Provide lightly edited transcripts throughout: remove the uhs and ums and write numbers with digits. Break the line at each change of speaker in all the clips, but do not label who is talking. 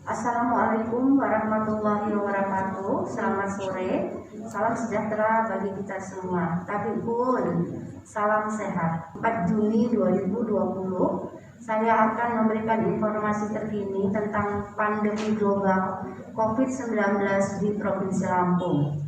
Assalamualaikum warahmatullahi wabarakatuh. Selamat sore, salam sejahtera bagi kita semua. Tapi pun salam sehat. 4 Juni 2020, saya akan memberikan informasi terkini tentang pandemi global COVID-19 di Provinsi Lampung.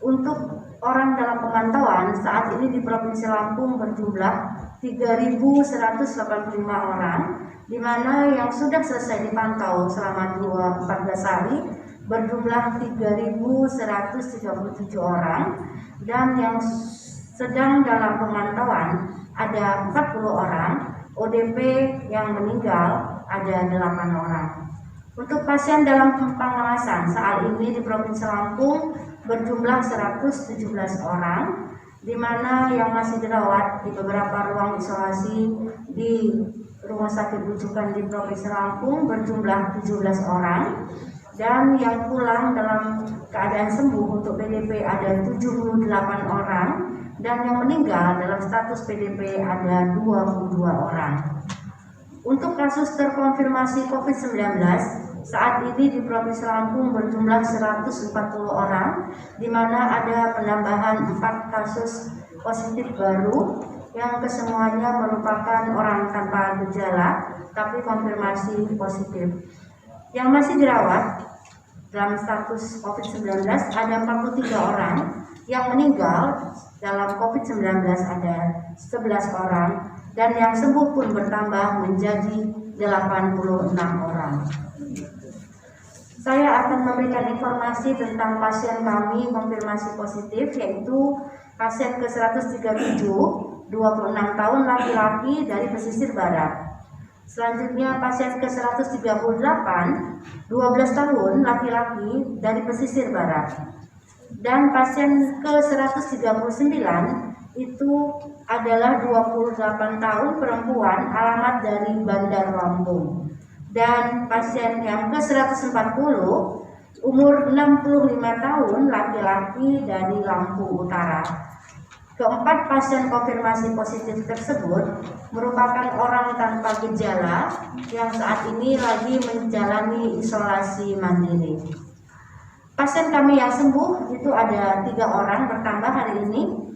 Untuk orang dalam pemantauan saat ini di Provinsi Lampung berjumlah 3.185 orang, di mana yang sudah selesai dipantau selama 14 hari berjumlah 3.137 orang, dan yang sedang dalam pemantauan ada 40 orang, ODP yang meninggal ada 8 orang. Untuk pasien dalam pengawasan saat ini di Provinsi Lampung berjumlah 117 orang, di mana yang masih dirawat di beberapa ruang isolasi di Rumah Sakit Rujukan di Provinsi Lampung berjumlah 17 orang, dan yang pulang dalam keadaan sembuh untuk PDP ada 78 orang, dan yang meninggal dalam status PDP ada 22 orang. Untuk kasus terkonfirmasi COVID-19 saat ini di Provinsi Lampung berjumlah 140 orang, di mana ada penambahan 4 kasus positif baru yang kesemuanya merupakan orang tanpa gejala tapi konfirmasi positif. Yang masih dirawat dalam status COVID-19 ada 43 orang, yang meninggal dalam COVID-19 ada 11 orang, dan yang sembuh pun bertambah menjadi 86 orang. Saya akan memberikan informasi tentang pasien kami konfirmasi positif, yaitu pasien ke-137, 26 tahun laki-laki dari pesisir barat. Selanjutnya pasien ke-138, 12 tahun laki-laki dari pesisir barat. Dan pasien ke-139 itu adalah 28 tahun perempuan, alamat dari Bandar Lampung. Dan pasien yang ke-140 umur 65 tahun laki-laki dari Lampung Utara. Keempat pasien konfirmasi positif tersebut merupakan orang tanpa gejala yang saat ini lagi menjalani isolasi mandiri. Pasien kami yang sembuh itu ada 3 orang bertambah hari ini,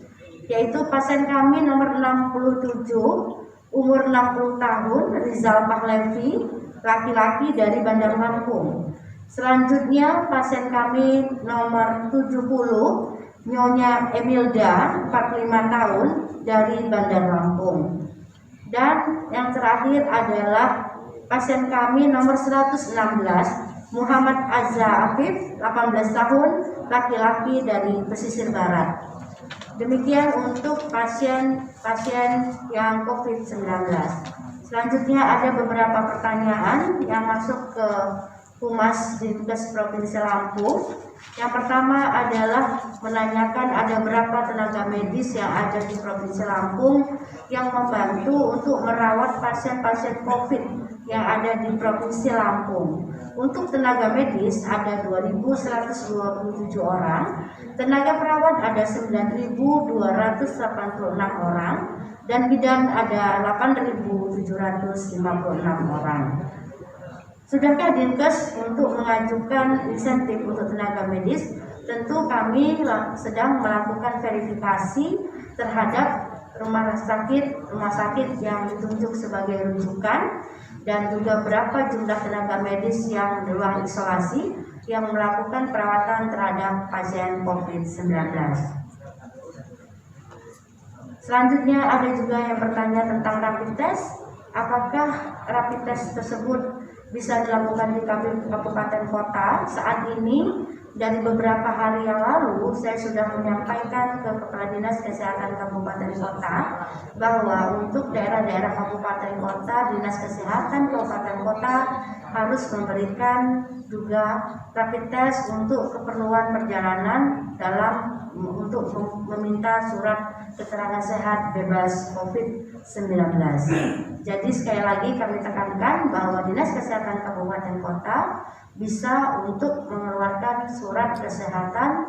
yaitu pasien kami nomor 67 umur 60 tahun Rizal Pahlevi, laki-laki dari Bandar Lampung. Selanjutnya pasien kami nomor 70 Nyonya Emilda, 45 tahun dari Bandar Lampung. Dan yang terakhir adalah pasien kami nomor 116 Muhammad Azza Afif, 18 tahun, laki-laki dari pesisir barat. Demikian untuk pasien-pasien yang COVID-19. Selanjutnya ada beberapa pertanyaan yang masuk ke Humas Dinkes Provinsi Lampung. Yang pertama adalah menanyakan ada berapa tenaga medis yang ada di Provinsi Lampung yang membantu untuk merawat pasien-pasien COVID yang ada di Provinsi Lampung. Untuk tenaga medis ada 2.127 orang, tenaga perawat ada 9.286 orang, dan bidan ada 8.756 orang. Sudahkah Dinkes untuk mengajukan insentif untuk tenaga medis? Tentu kami sedang melakukan verifikasi terhadap rumah sakit yang ditunjuk sebagai rujukan, dan juga berapa jumlah tenaga medis yang di ruang isolasi yang melakukan perawatan terhadap pasien COVID-19. Selanjutnya ada juga yang bertanya tentang rapid test. Apakah rapid test tersebut bisa dilakukan di kabupaten kota? Saat ini dari beberapa hari yang lalu saya sudah menyampaikan ke Kepala Dinas Kesehatan Kabupaten Kota bahwa untuk daerah-daerah kabupaten kota, Dinas Kesehatan Kabupaten Kota harus memberikan juga rapid test untuk keperluan perjalanan untuk meminta surat keterangan sehat bebas COVID-19. Jadi sekali lagi kami tekankan bahwa Dinas Kesehatan Kabupaten Kota bisa untuk mengeluarkan surat kesehatan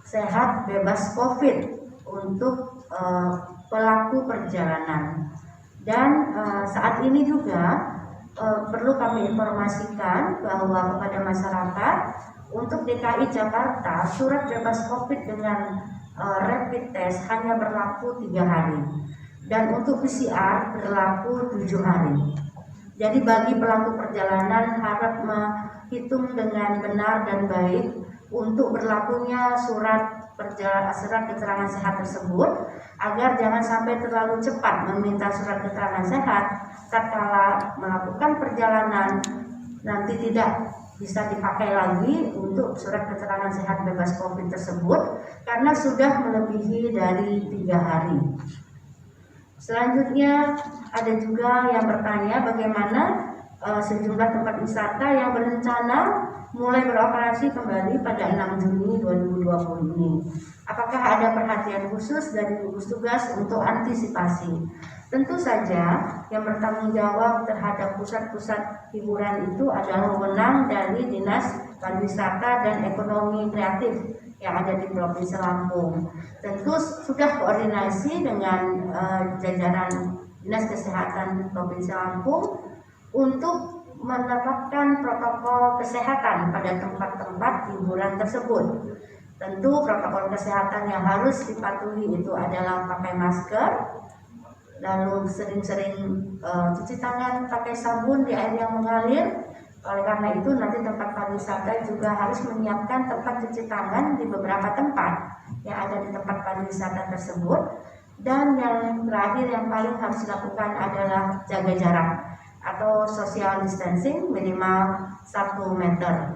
sehat bebas COVID untuk pelaku perjalanan. Dan saat ini juga perlu kami informasikan bahwa kepada masyarakat untuk DKI Jakarta surat bebas COVID dengan rapid test hanya berlaku 3 hari dan untuk PCR berlaku 7 hari. Jadi bagi pelaku perjalanan harap menghitung dengan benar dan baik untuk berlakunya surat keterangan sehat tersebut agar jangan sampai terlalu cepat meminta surat keterangan sehat tatkala melakukan perjalanan nanti tidak bisa dipakai lagi untuk surat keterangan sehat bebas COVID tersebut karena sudah melebihi dari 3 hari. Selanjutnya ada juga yang bertanya bagaimana sejumlah tempat wisata yang berencana mulai beroperasi kembali pada 6 Juni 2020 ini. Apakah ada perhatian khusus dari gugus tugas untuk antisipasi? Tentu saja yang bertanggung jawab terhadap pusat-pusat hiburan itu adalah wewenang dari Dinas Pariwisata dan Ekonomi Kreatif yang ada di Provinsi Lampung. Tentu sudah koordinasi dengan jajaran Dinas Kesehatan Provinsi Lampung untuk menerapkan protokol kesehatan pada tempat-tempat hiburan tersebut. Tentu protokol kesehatan yang harus dipatuhi itu adalah pakai masker, lalu sering-sering cuci tangan pakai sabun di air yang mengalir. Oleh karena itu nanti tempat pariwisata juga harus menyiapkan tempat cuci tangan di beberapa tempat yang ada di tempat pariwisata tersebut. Dan yang terakhir yang paling harus dilakukan adalah jaga jarak atau social distancing minimal 1 meter.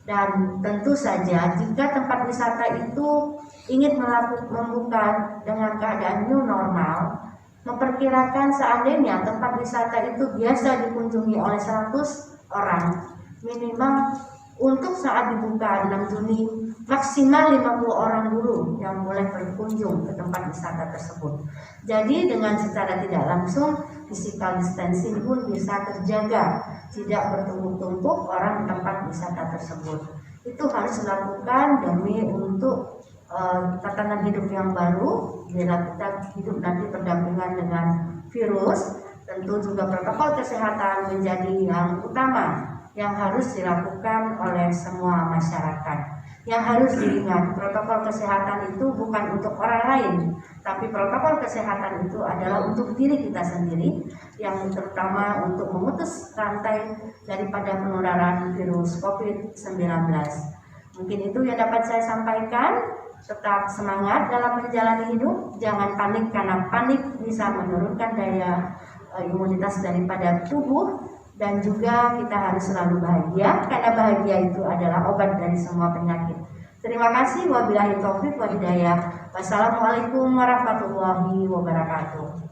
Dan tentu saja jika tempat wisata itu ingin membuka dengan keadaan new normal, memperkirakan seandainya tempat wisata itu biasa dikunjungi oleh 100 orang, minimal untuk saat dibuka 6 Juni maksimal 50 orang dulu yang boleh berkunjung ke tempat wisata tersebut. Jadi dengan secara tidak langsung physical distancing pun bisa terjaga, tidak bertumpuk-tumpuk orang di tempat wisata tersebut. Itu harus dilakukan demi untuk tatanan hidup yang baru. Bila kita hidup nanti berdampingan dengan virus, tentu juga protokol kesehatan menjadi yang utama yang harus dilakukan oleh semua masyarakat. Yang harus diingat, protokol kesehatan itu bukan untuk orang lain, tapi protokol kesehatan itu adalah untuk diri kita sendiri, yang terutama untuk memutus rantai daripada penularan virus COVID-19. Mungkin itu yang dapat saya sampaikan. Tetap semangat dalam menjalani hidup, jangan panik karena panik bisa menurunkan daya imunitas daripada tubuh. Dan juga kita harus selalu bahagia karena bahagia itu adalah obat dari semua penyakit. Terima kasih. Wabillahi taufiq wa hidayah. Wassalamualaikum warahmatullahi wabarakatuh.